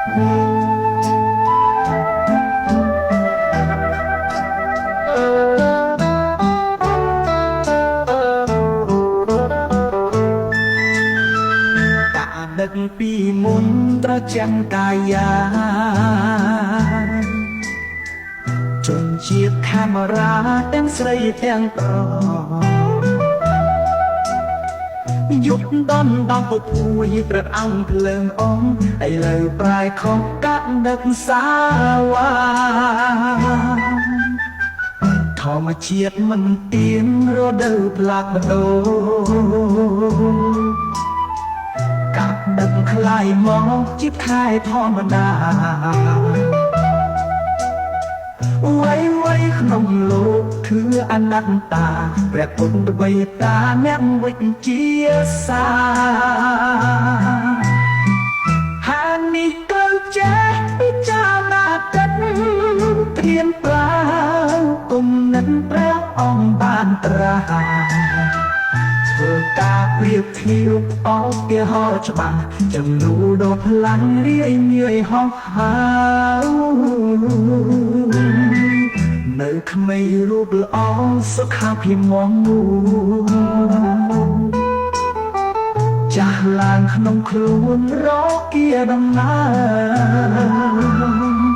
ដឹកពីមុនត្រចាំកាយាជនជាតិកាមេរ៉ាទាំងស្រីទាំងប្រុសយុទ្ធដនដល់ពុភួយប្រត់អង្គភ្លើងអងឥឡូវប្រែខំកាត់ដឹកសាវ៉ាធម្មជាតិមិនទៀនរដូវផ្លាស់ប្ដូរកាប់ដឹកខ្លាយមកជាខែធម្មតាវ័យក្នុងលោកគឺអនត្តាព្រះពុទ្ធបិតាអ្នកវិជ្ជាសាហានិក៏ចេះពិចារណាគិតព្រៀនប្រាគុំនិតព្រះអង្គបានត្រាធ្វើការប្រៀបធៀបអោគេហោច្បាស់ចំនួនដ៏ខ្លាំងរាយមាយហោះហើរនៅក្មេងរូបល្អសុខាភិមងចាស់ឡើងក្នុងខ្លួនរកគាដំណើរ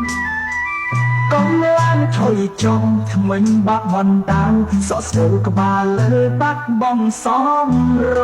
កុំឡើងថយចុងថ្មិញបាក់មិនដាវសក់ស្រូវក្បាលលើបាត់បងសំរ